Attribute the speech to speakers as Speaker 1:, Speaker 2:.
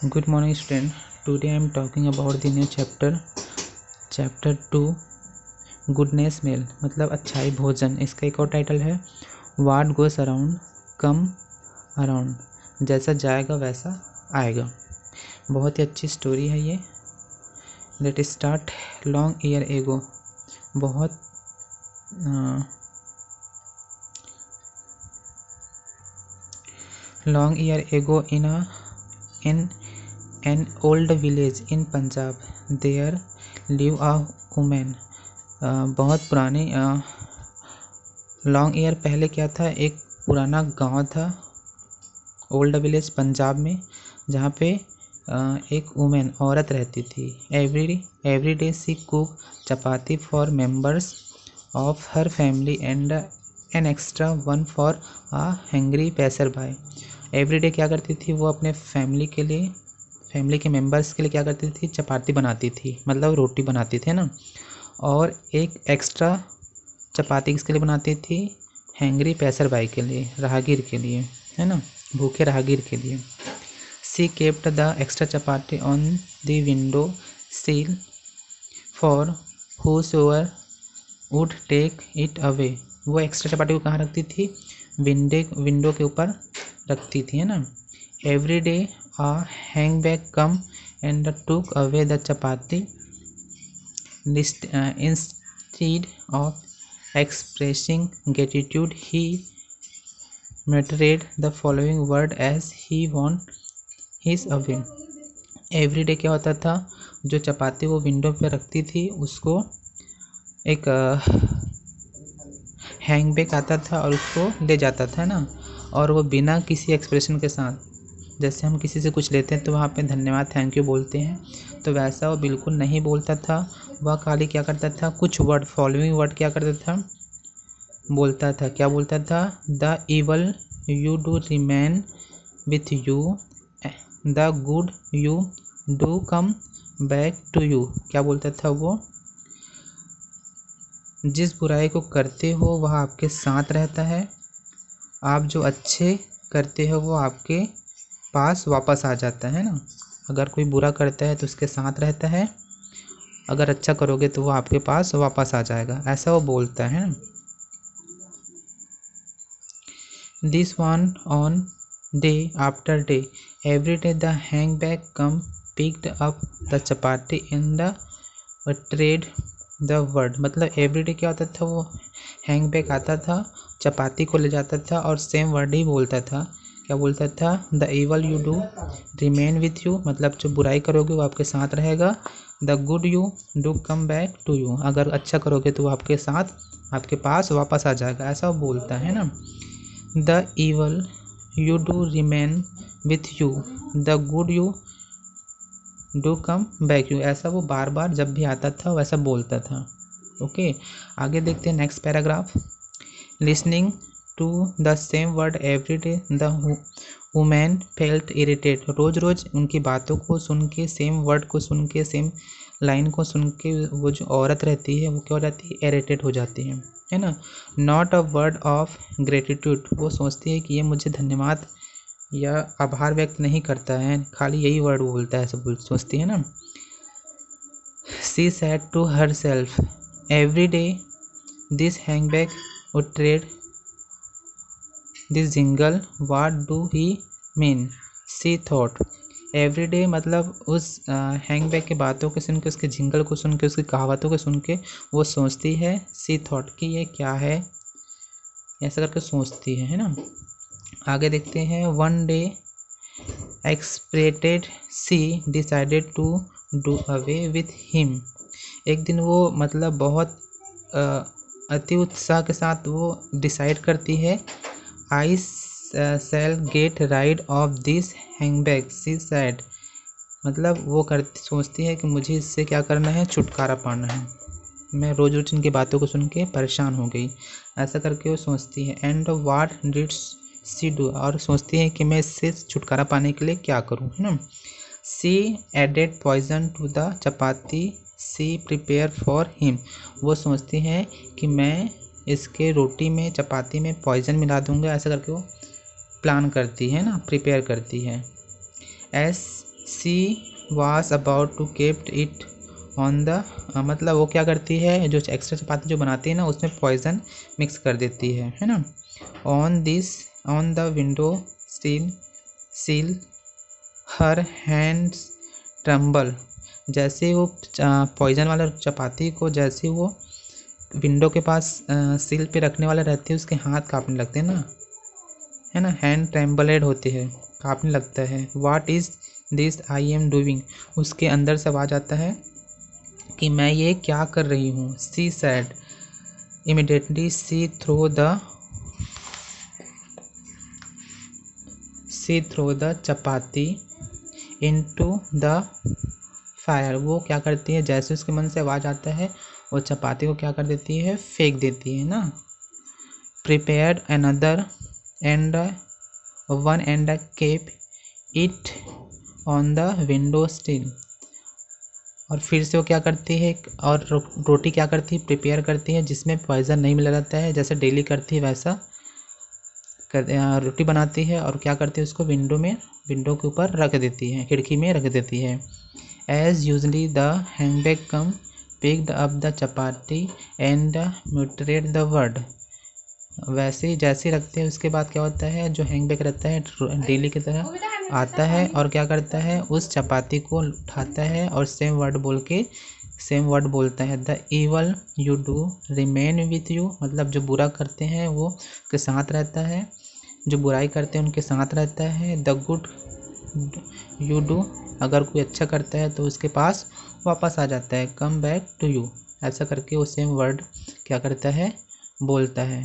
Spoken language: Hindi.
Speaker 1: Good morning, student. Today I am talking about the new chapter 2 goodness मील मतलब अच्छाई भोजन। इसका एक और टाइटल है what goes around come around, जैसा जाएगा वैसा आएगा। बहुत ही अच्छी स्टोरी है ये। Let start. Long year ago, बहुत long year ago in an old village in Punjab there live a woman। बहुत पुरानी लॉन्ग ईयर पहले क्या था, एक पुराना गांव था ओल्ड विलेज पंजाब में, जहाँ पे एक वुमेन औरत रहती थी। Every day she cook chapati for members of her family and an extra one for a hungry passer by. Every day क्या करती थी वो, अपने फैमिली के मेंबर्स के लिए क्या करती थी, चपाती बनाती थी, मतलब रोटी बनाती थी ना, और एक एक्स्ट्रा चपाती किसके लिए बनाती थी, हैंग्री पैसर बाई के लिए, राहगीर के लिए, है ना, भूखे राहगीर के लिए। She kept the extra chapati on the window sill for whosoever would take it away. वो एक्स्ट्रा चपाती को कहाँ रखती थी, विंडो के ऊपर रखती थी, है ना। Every day a hangback come and took away the chapati। Instead of expressing gratitude he muttered the following word as he went his away। Every day क्या होता था, जो चपाती वो विंडो पे रखती थी उसको एक हैंगबैग आता था और उसको ले जाता था ना, और वो बिना किसी एक्सप्रेशन के साथ, जैसे हम किसी से कुछ लेते हैं तो वहाँ पे धन्यवाद थैंक यू बोलते हैं, तो वैसा वो बिल्कुल नहीं बोलता था। वह खाली क्या करता था, कुछ वर्ड, फॉलोइंग वर्ड क्या करता था, बोलता था। क्या बोलता था, the evil you do remain with you, the good you do come back to you. क्या बोलता था वो, जिस बुराई को करते हो वह आपके साथ रहता है, आप जो अच्छे करते हो वो आपके पास वापस आ जाता है ना। अगर कोई बुरा करता है तो उसके साथ रहता है, अगर अच्छा करोगे तो वो आपके पास वापस आ जाएगा, ऐसा वो बोलता है ना। This one on day after day every day the hang bag come picked up the chapati in the trade the word. मतलब एवरी डे क्या होता था, वो हैंग बैग आता था, चपाती को ले जाता था और सेम वर्ड ही बोलता था। क्या बोलता था, the evil you do remain with you, मतलब जो बुराई करोगे वो आपके साथ रहेगा। The good you do come back to you, अगर अच्छा करोगे तो वो आपके साथ, आपके पास वापस आ जाएगा, ऐसा वो बोलता है ना। The evil you do remain with you, the good you do come back you, ऐसा वो बार बार जब भी आता था वैसा बोलता था। ओके, आगे देखते हैं next paragraph. Listening to the same word every day the woman felt irritated। रोज रोज उनकी बातों को सुन के, सेम वर्ड को सुन के, सेम लाइन को सुन के वो जो औरत रहती है वो क्या हो जाती है, इरिटेट हो जाती है ना। Not a word of gratitude, वो सोचती है कि ये मुझे धन्यवाद या आभार व्यक्त नहीं करता है, खाली यही वर्ड बोलता है, सब सोचती है ना। She said to herself every day this hunchback would trade this jingle what do he mean, she thought. Every day मतलब उस हैंगबैग की बातों को सुन के, उसके जिंगल को सुन के, उसकी कहावतों को सुन के वो सोचती है, सी थॉट, कि ये क्या है, ऐसा करके सोचती है ना। आगे देखते हैं। One day exasperated she decided to do away with him. एक दिन वो मतलब बहुत अति उत्साह के साथ वो डिसाइड करती है, I shall get rid of this handbag, she said। मतलब वो सोचती है कि मुझे इससे क्या करना है, छुटकारा पाना है, मैं रोज रोज इनकी बातों को सुन के परेशान हो गई, ऐसा करके वो सोचती है। And what did she do, और सोचती है कि मैं इससे छुटकारा पाने के लिए क्या करूँ, है ना। She added poison to the chapati she prepare for him. वो सोचती है कि मैं इसके रोटी में, चपाती में पॉइजन मिला दूंगा, ऐसा करके वो प्लान करती है ना, प्रिपेयर करती है। As she was about to kept it on the, मतलब वो क्या करती है, जो एक्स्ट्रा चपाती जो बनाती है ना उसमें पॉइजन मिक्स कर देती है ना। On the window seal her hands tremble, जैसे वो पॉइजन वाला चपाती को जैसे वो विंडो के पास सील पे रखने वाला रहती है उसके हाथ कांपने लगते हैं ना, है ना, हैंड ट्रेम्बलेड होती है, कांपने लगता है। What is this I am doing, उसके अंदर से आवाज़ आता है कि मैं ये क्या कर रही हूँ। She said immediately she throw the chapati into the fire, वो क्या करती है, जैसे उसके मन से आवाज़ आता है वो चपाती को क्या कर देती है, फेंक देती है ना। Prepared another and one and kept it on the window still, और फिर से वो क्या करती है, और रोटी क्या करती है, प्रिपेयर करती है जिसमें पॉइजन नहीं मिला रहता है, जैसे डेली करती है वैसा रोटी बनाती है, और क्या करती है उसको विंडो के ऊपर रख देती है, खिड़की में रख देती है। As usually the hunchback come picked up the chapati and muttered the word, वैसे ही जैसे रखते हैं उसके बाद क्या होता है, जो हैंगबैग रहता है डेली की तरह आता है और क्या करता है, उस चपाती को उठाता है और सेम वर्ड बोलता है। The evil you do remain with you, मतलब जो बुरा करते हैं वो के साथ रहता है, जो बुराई करते हैं उनके साथ रहता है। द गुड यू डू, अगर कोई अच्छा करता है तो उसके पास वापस आ जाता है। कम बैक टू यू, ऐसा करके वो सेम वर्ड क्या करता है, बोलता है।